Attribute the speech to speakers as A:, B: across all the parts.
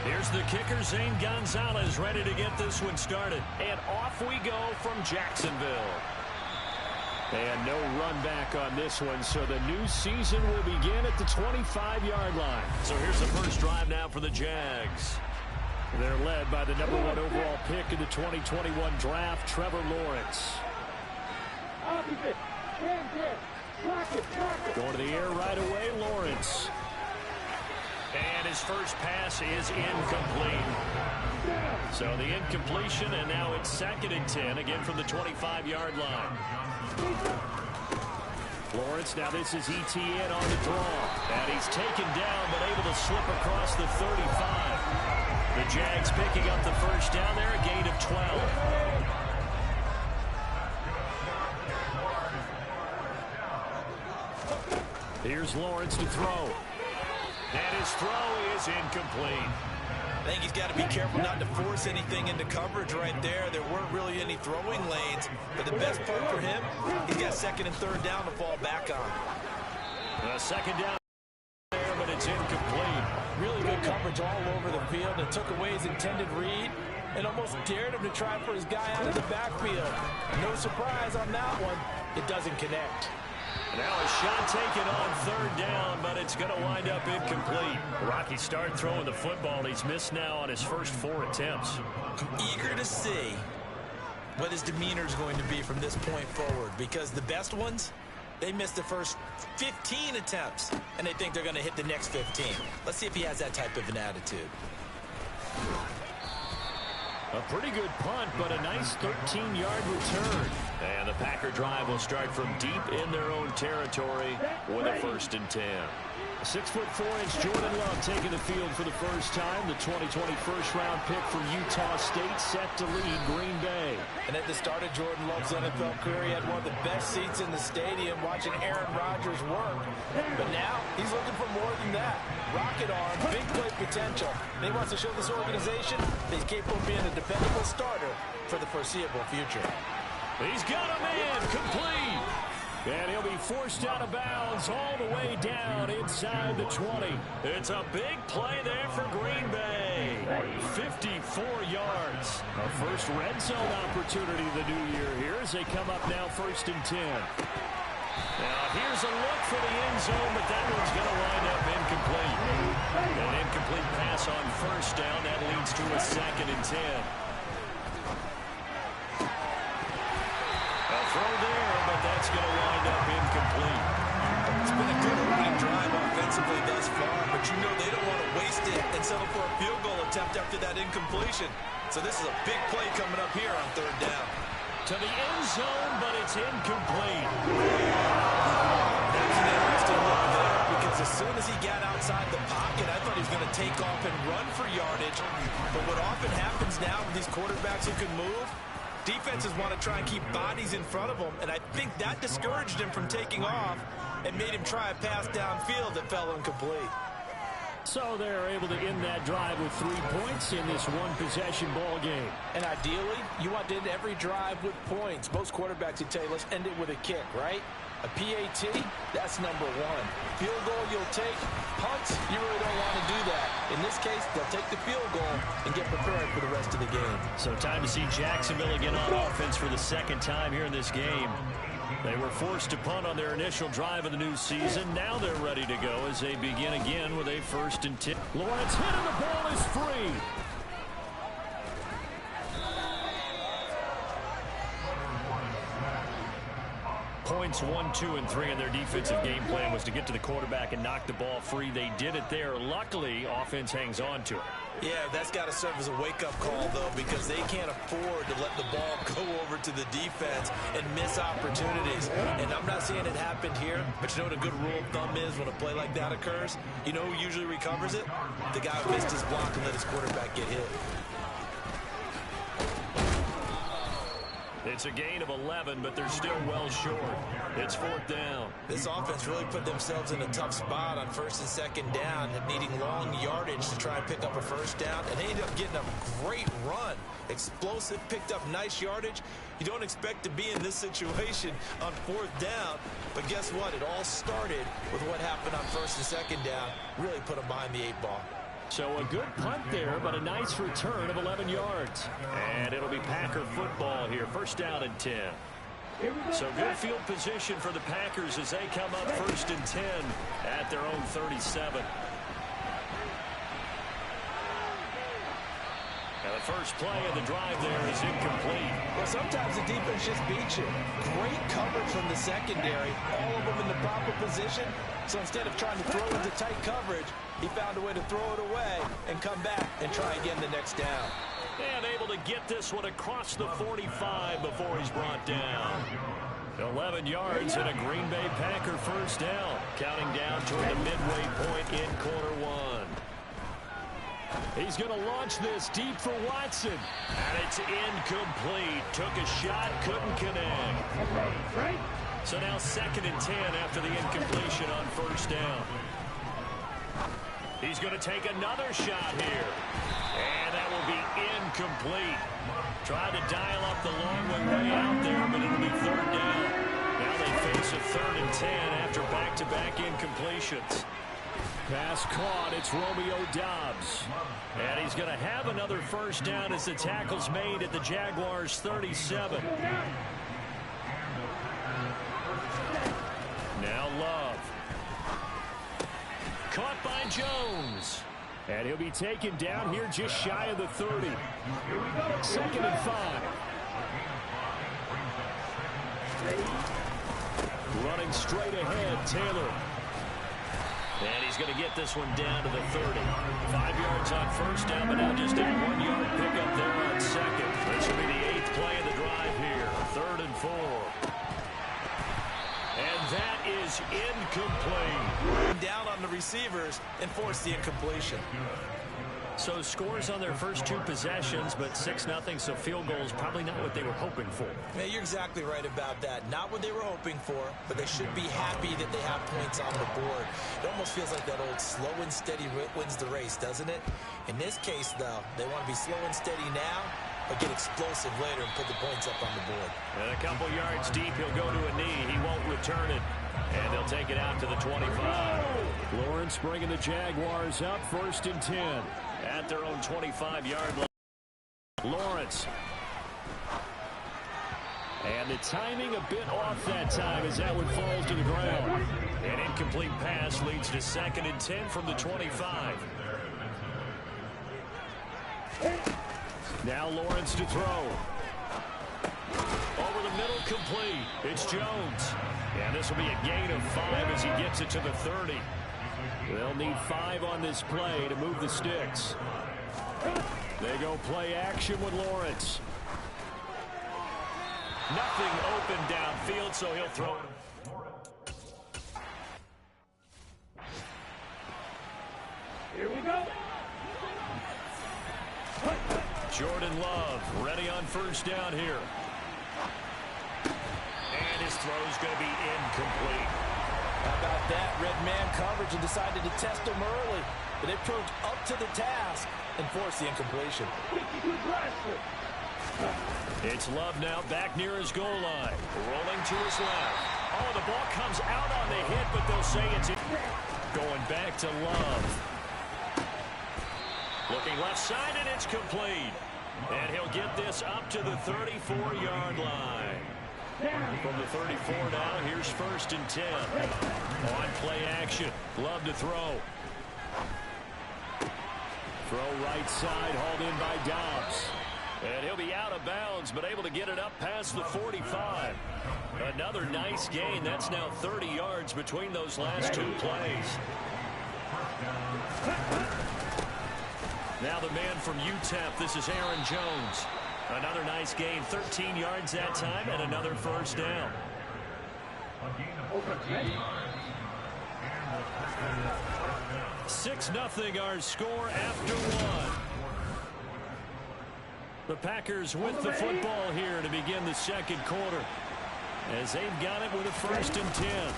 A: Here's the kicker, Zane Gonzalez, ready to get this one started. And off we go from Jacksonville. And no run back on this one, so the new season will begin at the 25-yard line. So here's the first drive now for the Jags. They're led by the #1 overall pick in the 2021 draft, Trevor Lawrence. Going to the air right away, Lawrence. And his first pass is incomplete. So the incompletion, and now it's 2nd and 10, again from the 25-yard line. Lawrence, now this is ETN on the draw. And he's taken down, but able to slip across the 35. The Jags picking up the first down there, a gain of 12. Here's Lawrence to throw. And his throw is incomplete.
B: I think he's got to be careful not to force anything into coverage right there. There weren't really any throwing lanes. But the best part for him, he's got 2nd and 3rd down to fall back on.
A: The 2nd down there, but it's incomplete.
B: Really good coverage all over the field. It took away his intended read and almost dared him to try for his guy out of the backfield. No surprise on that one. It doesn't connect.
A: Now a shot taken on 3rd down, but it's going to wind up incomplete. Rocky started throwing the football. He's missed now on his first 4 attempts.
B: I'm eager to see what his demeanor is going to be from this point forward, because the best ones, they missed the first 15 attempts, and they think they're going to hit the next 15. Let's see if he has that type of an attitude.
A: A pretty good punt, but a nice 13-yard return. And the Packer drive will start from deep in their own territory with a 1st and 10. 6'4" Jordan Love taking the field for the first time. The 2020 first-round pick from Utah State set to lead Green Bay.
B: And at the start of Jordan Love's NFL career, he had one of the best seats in the stadium watching Aaron Rodgers work. But now he's looking for more than that. Rocket arm, big play potential. And he wants to show this organization that he's capable of being a dependable starter for the foreseeable future.
A: He's got a man, complete. And he'll be forced out of bounds all the way down inside the 20. It's a big play there for Green Bay. 54 yards. A first red zone opportunity of the new year here as they come up now 1st and 10. Now here's a look for the end zone, but that one's going to wind up incomplete. An incomplete pass on 1st down. That leads to a 2nd and 10. Throw there, but that's going to wind up incomplete.
B: It's been a good opening drive offensively thus far, but you know they don't want to waste it and settle for a field goal attempt after that incompletion. So this is a big play coming up here on 3rd down.
A: To the end zone, but it's incomplete.
B: That's an interesting look there, because as soon as he got outside the pocket, I thought he was going to take off and run for yardage. But what often happens now with these quarterbacks who can move, defenses want to try and keep bodies in front of him, and I think that discouraged him from taking off and made him try a pass downfield that fell incomplete.
A: So they're able to end that drive with 3 points in this one-possession ball game.
B: And ideally, you want to end every drive with points. Most quarterbacks would tell you, let's end it with a kick, right? A PAT, that's #1. Field goal you'll take. Punts, you really don't want to do that. In this case, they'll take the field goal and get prepared for the rest of the game.
A: So time to see Jacksonville again on offense for the 2nd time here in this game. They were forced to punt on their initial drive of the new season. Now they're ready to go as they begin again with a 1st and 10. Lawrence hit and the ball is free. Points 1, 2, and 3 in their defensive game plan was to get to the quarterback and knock the ball free. They did it there. Luckily, offense hangs on to it.
B: Yeah, that's got to serve as a wake-up call, though, because they can't afford to let the ball go over to the defense and miss opportunities. And I'm not saying it happened here, but you know what a good rule of thumb is when a play like that occurs? You know who usually recovers it? The guy who missed his block and let his quarterback get hit.
A: It's a gain of 11, but they're still well short. It's 4th down.
B: This offense really put themselves in a tough spot on 1st and 2nd down, needing long yardage to try and pick up a 1st down, and they ended up getting a great run. Explosive, picked up nice yardage. You don't expect to be in this situation on 4th down, but guess what? It all started with what happened on 1st and 2nd down. Really put them behind the 8 ball.
A: So a good punt there, but a nice return of 11 yards. And it'll be Packer football here. First down and 10. So good field position for the Packers as they come up first and 10 at their own 37. And the first play of the drive there is incomplete.
B: Well, sometimes the defense just beats you. Great coverage from the secondary. All of them in the proper position. So instead of trying to throw into tight coverage, he found a way to throw it away and come back and try again the next down.
A: And able to get this one across the 45 before he's brought down. 11 yards and a Green Bay Packer first down. Counting down toward the midway point in quarter one. He's going to launch this deep for Watson. And it's incomplete. Took a shot, couldn't connect. So now second and 10 after the incompletion on first down. He's going to take another shot here. And that will be incomplete. Tried to dial up the long way out there, but it'll be third down. Now they face a third and 10 after back-to-back incompletions. Pass caught. It's Romeo Doubs. And he's going to have another first down as the tackle's made at the Jaguars' 37. Now Love. Caught by Jones. And he'll be taken down here just shy of the 30. Second and 5. Running straight ahead, Taylor. And he's going to get this one down to the 30. 5 yards on first down, but now just a 1 yard pickup there on second. This will be the 8th play of the drive here. Third and 4. And that is incomplete.
B: Down on the receivers and force the incompletion.
A: So scores on their first 2 possessions, but 6-0, so field goals probably not what they were hoping for.
B: Yeah, you're exactly right about that. Not what they were hoping for, but they should be happy that they have points on the board. It almost feels like that old slow and steady wins the race, doesn't it? In this case, though, they want to be slow and steady now, but get explosive later and put the points up on the board.
A: And a couple yards deep, he'll go to a knee. He won't return it. And they'll take it out to the 25. Lawrence bringing the Jaguars up first and 10 at their own 25-yard line. Lawrence. And the timing a bit off that time as that one falls to the ground. An incomplete pass leads to second and 10 from the 25. Now Lawrence to throw. Over the middle, complete. It's Jones. And this will be a gain of 5 as he gets it to the 30. They'll need 5 on this play to move the sticks. They go play action with Lawrence. Nothing open downfield, so he'll throw it.
C: Here we go.
A: Jordan Love ready on first down here. And his throw's going to be incomplete.
B: How about that? Red man coverage and decided to test him early. But they proved up to the task and forced the incompletion.
A: It's Love now back near his goal line. Rolling to his left. Oh, the ball comes out on the hit, but they'll say it's in. Going back to Love. Looking left side, and it's complete. And he'll get this up to the 34-yard line. From the 34 now, here's first and 10. On play action. Love to throw. Throw right side, hauled in by Doubs. And he'll be out of bounds, but able to get it up past the 45. Another nice gain. That's now 30 yards between those last 2 plays. Now the man from UTEP, this is Aaron Jones. Another nice gain, 13 yards that time, and another first down. 6-0 our score after 1. The Packers with the football here to begin the second quarter, as they've got it with a first and 10.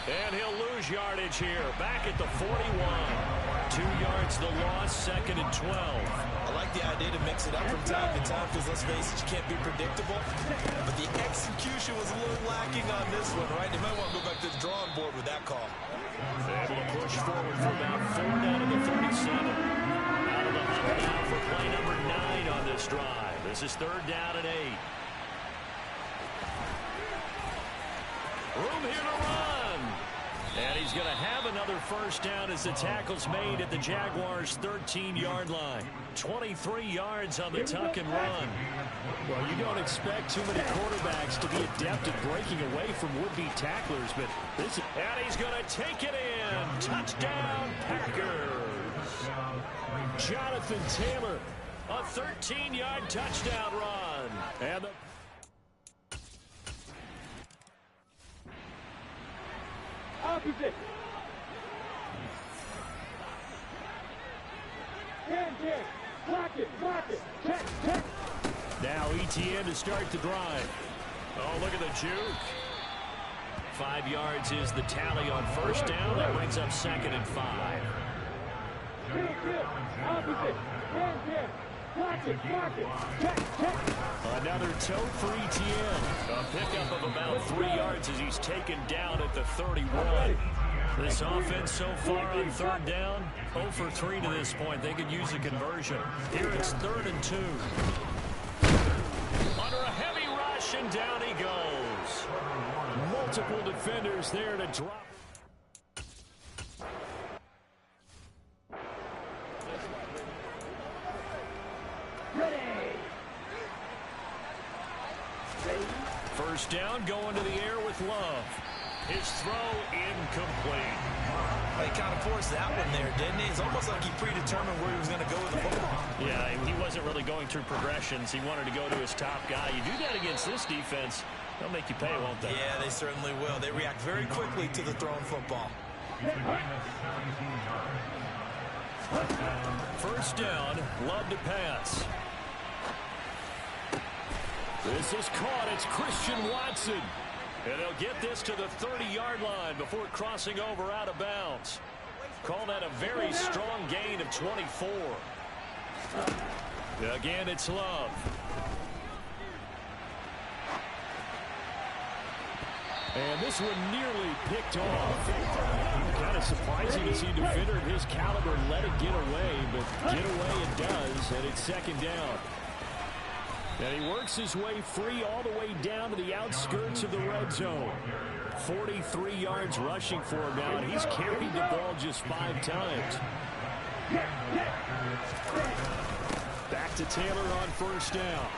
A: And he'll lose yardage here, back at the 41. 2 yards the loss, second and 12.
B: I like the idea to mix it up from time to time because, let's face it, you can't be predictable. But the execution was a little lacking on this one, right? They might want to go back to the they're on board with that call.
A: Able to push forward for about 4 down to the 37. Out of the hunt now for play number 9 on this drive. This is 3rd down and 8. Room here to run. And he's going to have another first down as the tackle's made at the Jaguars' 13-yard line. 23 yards on the tuck and run. Well, you don't expect too many quarterbacks to be adept at breaking away from would-be tacklers, but this is... And he's going to take it in. Touchdown, Packers. Jonathan Taylor, a 13-yard touchdown run. And the...
C: Opposite. Hand kick. Block it. Check.
A: Now ETN to start the drive. Oh, look at the juke. 5 yards is the tally on first down. That brings up 2nd and 5.
C: Opposite. Hand kick. Block it. Check.
A: Another toe for ETN. A pickup of about 3 yards as he's taken down at the 31. This offense so far on 3rd down, 0 for 3 to this point. They could use a conversion. Here it's 3rd and 2. Under a heavy rush, and down he goes. Multiple defenders there to drop. First down, going to the air with Love. His throw incomplete.
B: He kind of forced that one there, didn't he? It's almost like he predetermined where he was going to go with the football.
A: Yeah, he wasn't really going through progressions. He wanted to go to his top guy. You do that against this defense, they'll make you pay, won't they?
B: Yeah, they certainly will. They react very quickly to the thrown football.
A: First down, Love to pass. This is caught. It's Christian Watson. And they'll get this to the 30-yard line before crossing over out of bounds. Call that a very strong gain of 24. Again, it's Love. And this one nearly picked off. Kind of surprising to see a defender of his caliber let it get away, but get away it does, and it's 2nd down. And he works his way free all the way down to the outskirts of the red zone. 43 yards rushing for him now, and he's carried the ball just 5 times. Back to Taylor on first down.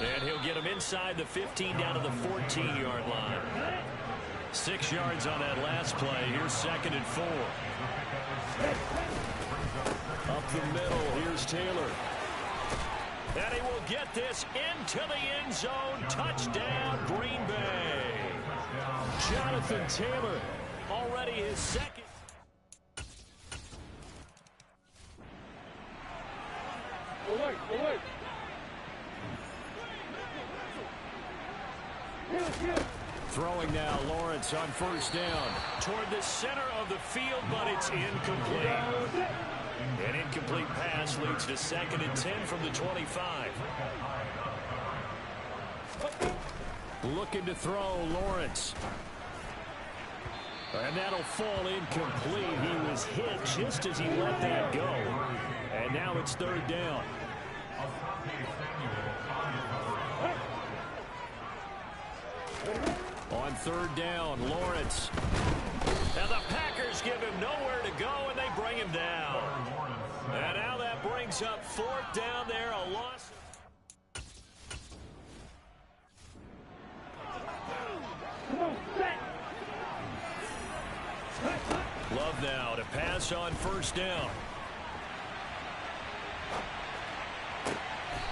A: And he'll get him inside the 15 down to the 14-yard line. 6 yards on that last play. Here's 2nd and 4. Up the middle, here's Taylor. And he will get this into the end zone. Touchdown, Green Bay. Jonathan Taylor, already his 2nd.
C: Alert.
A: Throwing now, Lawrence on first down. Toward the center of the field, but it's incomplete. An incomplete pass leads to 2nd and 10 from the 25. Looking to throw, Lawrence. And that'll fall incomplete. He was hit just as he let that go. And now it's 3rd down. On 3rd down, Lawrence. And the Packers give him nowhere to go, and they bring him down. And now that brings up 4th down there, a loss. Love now to pass on first down.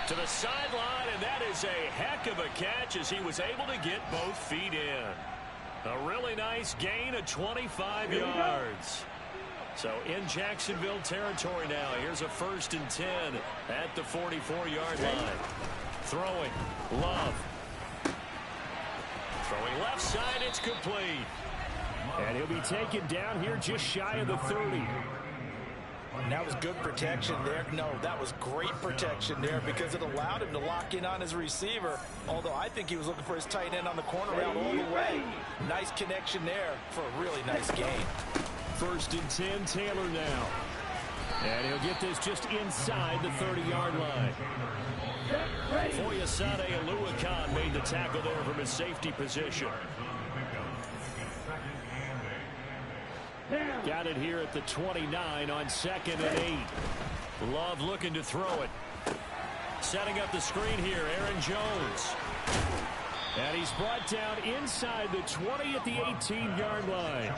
A: To the sideline, and that is a heck of a catch as he was able to get both feet in. A really nice gain of 25 yards. So in Jacksonville territory now. Here's a 1st and 10 at the 44-yard line. Throwing, Love. Throwing left side, it's complete. And he'll be taken down here just shy of the 30.
B: And that was good protection there. No, that was great protection there because it allowed him to lock in on his receiver. Although I think he was looking for his tight end on the corner route all the way. Nice connection there for a really nice gain.
A: 1st and 10, Taylor now. And he'll get this just inside the 30-yard line. Foyesade Aluakan made the tackle there from his safety position. Got it here at the 29 on 2nd and 8. Love looking to throw it. Setting up the screen here, Aaron Jones. And he's brought down inside the 20 at the 18-yard line.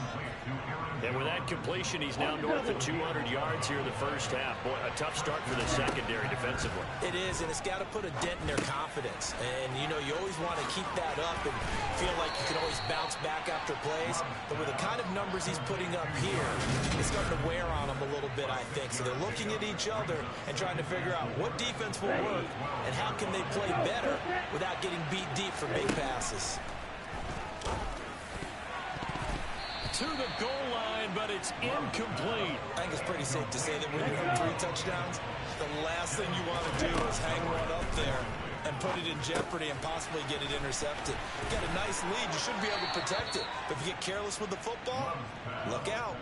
A: And with that completion, he's now north of 200 yards here in the first half. Boy, a tough start for the secondary defensively.
B: It is, and it's got to put a dent in their confidence. And, you know, you always want to keep that up and feel like you can always bounce back after plays. But with the kind of numbers he's putting up here, it's starting to wear on them a little bit, I think. So they're looking at each other and trying to figure out what defense will work and how can they play better without getting beat deep for big passes.
A: To the goal line, but it's incomplete.
B: I think it's pretty safe to say that when you have 3 touchdowns, the last thing you want to do is hang one up there and put it in jeopardy and possibly get it intercepted. You got a nice lead. You should be able to protect it. But if you get careless with the football, look out.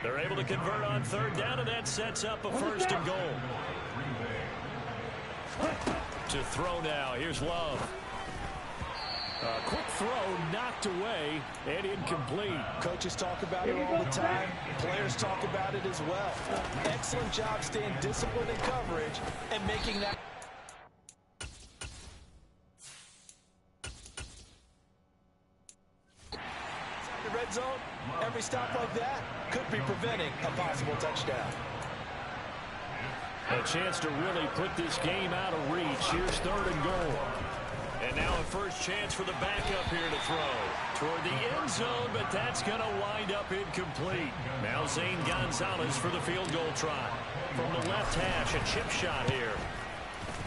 A: They're able to convert on 3rd down, and that sets up a 1st and goal. To throw now. Here's Love. A quick throw knocked away and incomplete.
B: Coaches talk about it all the time. Players talk about it as well. Excellent job staying disciplined in coverage and making that. Inside the red zone, every stop like that could be preventing a possible touchdown.
A: A chance to really put this game out of reach. Here's 3rd and goal. And now a first chance for the backup here to throw. Toward the end zone, but that's going to wind up incomplete. Now Zane Gonzalez for the field goal try. From the left hash, a chip shot here.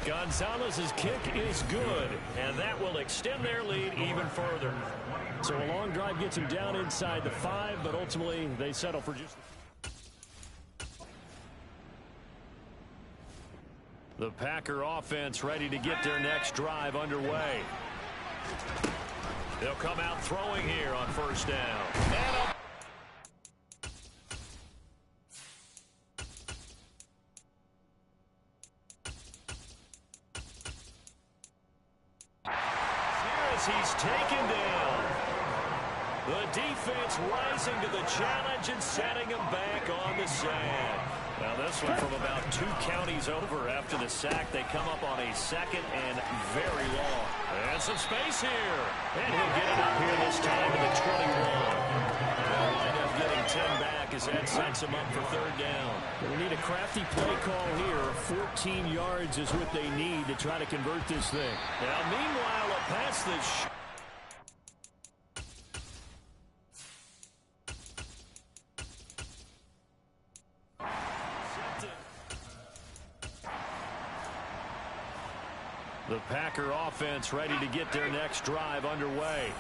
A: Gonzalez's kick is good, and that will extend their lead even further. So a long drive gets him down inside the 5, but ultimately they settle for just... The Packer offense ready to get their next drive underway. They'll come out throwing here on 1st down. And here as he's taken down. The defense rising to the challenge and setting him back on the sand. Now this one from about 2 counties over after the sack. They come up on a 2nd and very long. And some space here. And he'll get it up here this time to the 21. They'll wind up getting 10 back as that sets him up for 3rd down. We need a crafty play call here. 14 yards is what they need to try to convert this thing. Now meanwhile, a pass that's... The Packer offense ready to get their next drive underway.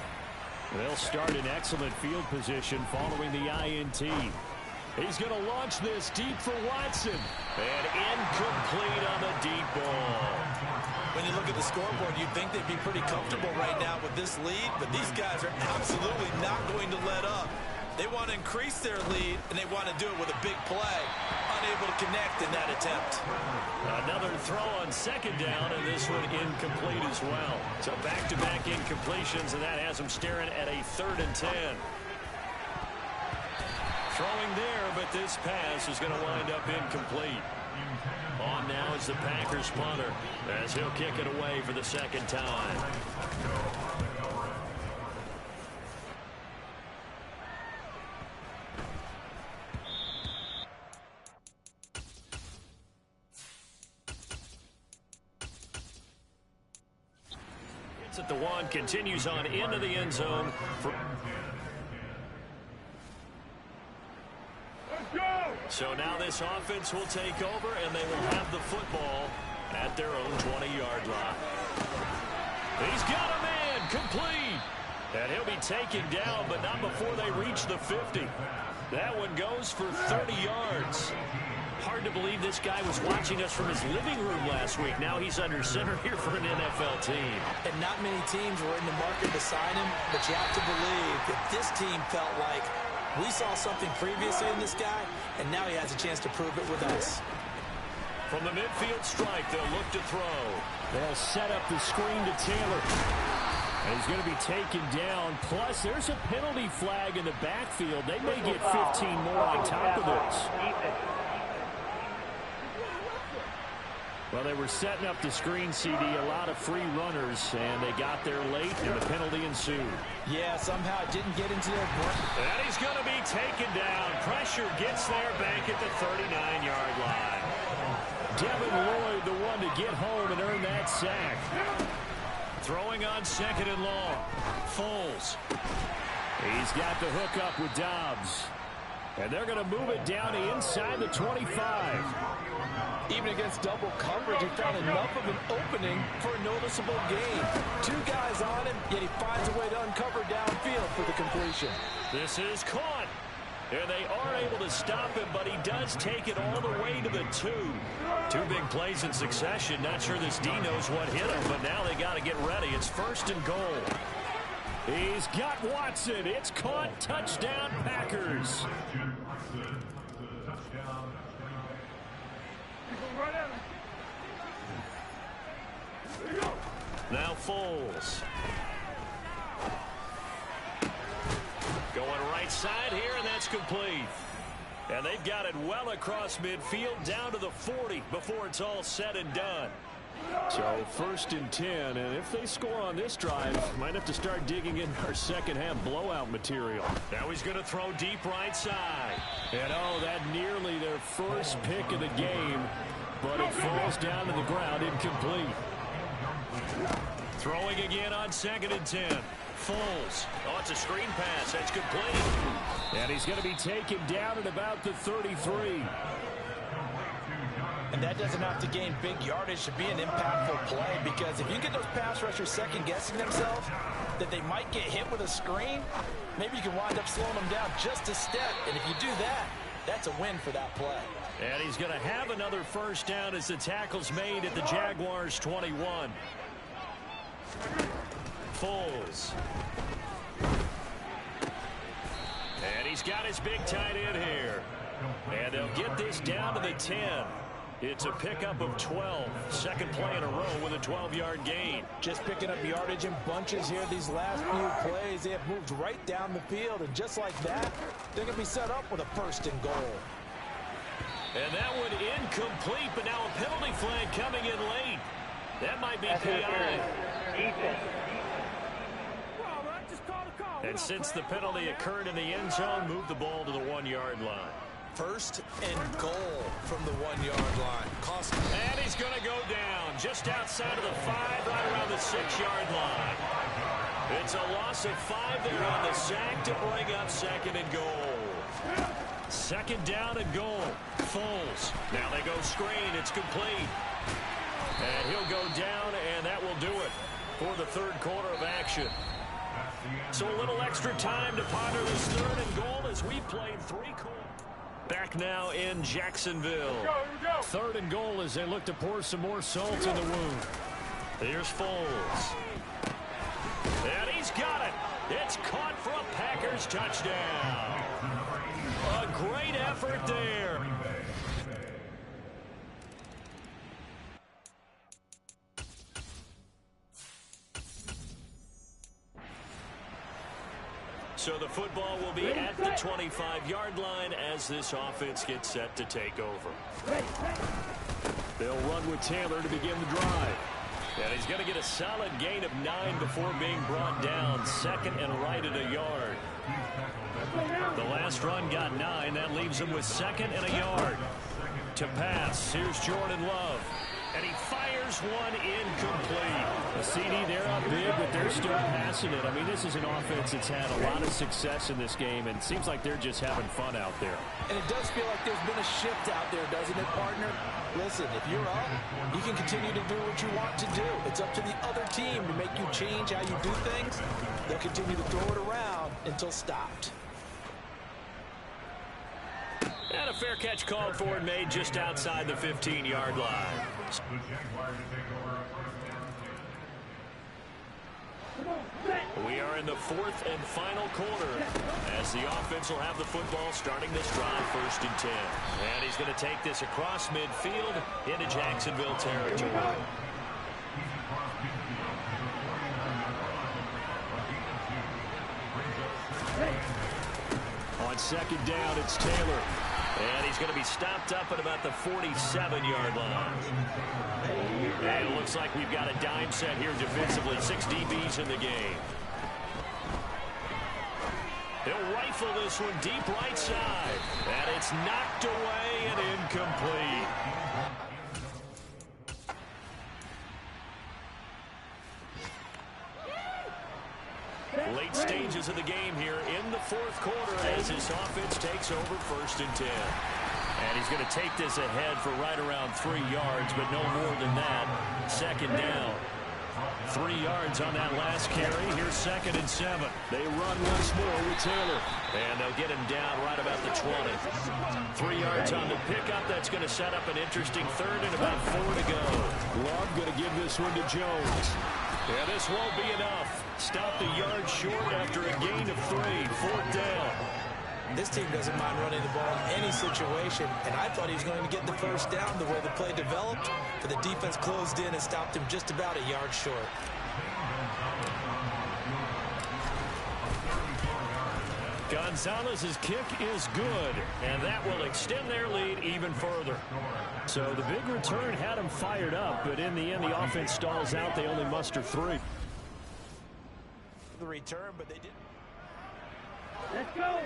A: They'll start in excellent field position following the INT. He's going to launch this deep for Watson. And incomplete on the deep ball.
B: When you look at the scoreboard, you'd think they'd be pretty comfortable right now with this lead, but these guys are absolutely not going to let up. They want to increase their lead, and they want to do it with a big play. Unable to connect in that attempt.
A: Another throw on 2nd down, and this one incomplete as well. So back-to-back incompletions, and that has them staring at a 3rd and 10. Throwing there, but this pass is going to wind up incomplete. On now is the Packers punter, as he'll kick it away for the 2nd time. At the 1, continues on into the end zone. So now this offense will take over, and they will have the football at their own 20-yard line. He's got a man, complete. And he'll be taken down, but not before they reach the 50. That one goes for 30 yards. Hard to believe this guy was watching us from his living room last week. Now he's under center here for an NFL team.
B: And not many teams were in the market to sign him, but you have to believe that this team felt like we saw something previously in this guy, and now he has a chance to prove it with us.
A: From the midfield strike, they'll look to throw. They'll set up the screen to Taylor. And he's going to be taken down. Plus, there's a penalty flag in the backfield. They may get 15 more on top of this. Well, they were setting up the screen, CD, a lot of free runners, and they got there late, and the penalty ensued.
B: Yeah, somehow it didn't get into their brain.
A: And he's going to be taken down. Pressure gets there back at the 39-yard line. Devin Lloyd, the one to get home and earn that sack. Throwing on 2nd and long. Foles. He's got the hook up with Dobbs. And they're going to move it down to inside the 25.
B: Even against double coverage, he found enough of an opening for a noticeable gain. 2 guys on him, yet he finds a way to uncover downfield for the completion.
A: This is caught. And they are able to stop him, but he does take it all the way to the 2. 2 big plays in succession. Not sure this D knows what hit him, but now they got to get ready. It's 1st and goal. He's got Watson. It's caught. Touchdown, Packers. Now Foles. Going right side here, and that's complete. And they've got it well across midfield down to the 40 before it's all said and done. So 1st and 10, and if they score on this drive, might have to start digging in our second-half blowout material. Now he's going to throw deep right side. And, oh, that nearly their first pick of the game, but it falls down to the ground incomplete. Throwing again on 2nd and 10. Foles. Oh, it's a screen pass. That's complete. And he's going to be taken down at about the 33.
B: And that doesn't have to gain big yardage to be an impactful play, because if you get those pass rushers second-guessing themselves that they might get hit with a screen, maybe you can wind up slowing them down just a step. And if you do that, that's a win for that play.
A: And he's going to have another first down as the tackle's made at the Jaguars' 21. Foles. And he's got his big tight end here. And they'll get this down to the 10. It's a pickup of 12. Second play in a row with a 12-yard gain.
B: Just picking up yardage in bunches here. These last few plays, they have moved right down the field. And just like that, they're going to be set up with a 1st and goal.
A: And that one incomplete, but now a penalty flag coming in late. That might be PI. And since the penalty occurred in the end zone, move the ball to the 1-yard line.
B: 1st and goal from the 1-yard line.
A: And he's going to go down just outside of the 5, right around the 6-yard line. It's a loss of 5 there on the sack to bring up 2nd and goal. 2nd down and goal. Foles. Now they go screen. It's complete. And he'll go down, and that will do it for the 3rd quarter of action. So a little extra time to ponder this 3rd and goal as we played 3 quarters. Back now in Jacksonville. 3rd and goal as they look to pour some more salt in the wound. Here's Foles. And he's got it. It's caught for a Packers touchdown. A great effort there. So the football will be at the 25-yard line as this offense gets set to take over. They'll run with Taylor to begin the drive. And he's going to get a solid gain of 9 before being brought down. 2nd and right at a yard. The last run got 9. That leaves him with 2nd and a yard. To pass, here's Jordan Love. And he fires one incomplete. A CD, they're up big, but they're still passing it. I mean, this is an offense that's had a lot of success in this game, and it seems like they're just having fun out there.
B: And it does feel like there's been a shift out there, doesn't it, partner? Listen, if you're up, you can continue to do what you want to do. It's up to the other team to make you change how you do things. They'll continue to throw it around until stopped.
A: And a fair catch called for and made just outside the 15-yard line. We are in the fourth and final quarter as the offense will have the football starting this drive 1st and 10. And he's going to take this across midfield into Jacksonville territory. On 2nd down, it's Taylor. And he's going to be stopped up at about the 47-yard line. And it looks like we've got a dime set here defensively. 6 DBs in the game. They'll rifle this one deep right side. And it's knocked away and incomplete. Late stages of the game here in the 4th quarter as this offense takes over 1st and 10. And he's going to take this ahead for right around 3 yards, but no more than that. 2nd down. 3 yards on that last carry. Here's 2nd and 7. They run once more with Taylor. And they'll get him down right about the 20. 3 yards on the pickup. That's going to set up an interesting 3rd and about 4 to go. Love going to give this one to Jones. Yeah, this won't be enough. Stop the yard short after a gain of 3. 4th down.
B: This team doesn't mind running the ball in any situation, and I thought he was going to get the 1st down the way the play developed, but the defense closed in and stopped him just about a yard short.
A: Gonzalez's kick is good, and that will extend their lead even further. So the big return had them fired up, but in the end, the offense stalls out. They only muster 3.
B: The return, but they didn't.
C: Let's go.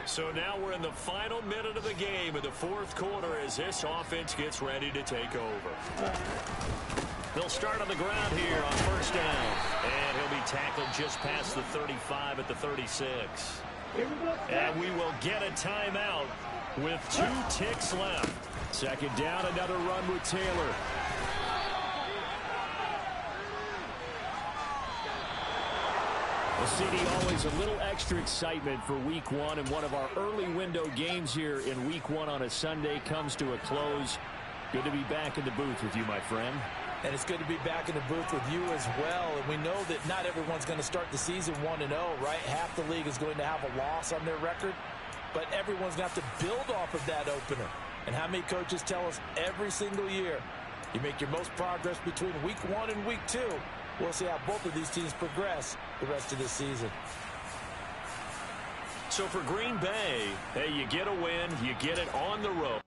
A: So now we're in the final minute of the game in the 4th quarter as this offense gets ready to take over. They'll start on the ground here on 1st down. And he'll be tackled just past the 35 at the 36. And we will get a timeout with 2 ticks left. 2nd down, another run with Taylor. Well, CD, always a little extra excitement for Week 1, and one of our early window games here in Week 1 on a Sunday comes to a close. Good to be back in the booth with you, my friend.
B: And it's good to be back in the booth with you as well. And we know that not everyone's going to start the season 1-0, right? Half the league is going to have a loss on their record. But everyone's going to have to build off of that opener. And how many coaches tell us every single year, you make your most progress between Week 1 and Week 2. We'll see how both of these teams progress the rest of this season.
A: So for Green Bay, hey, you get a win, you get it on the road.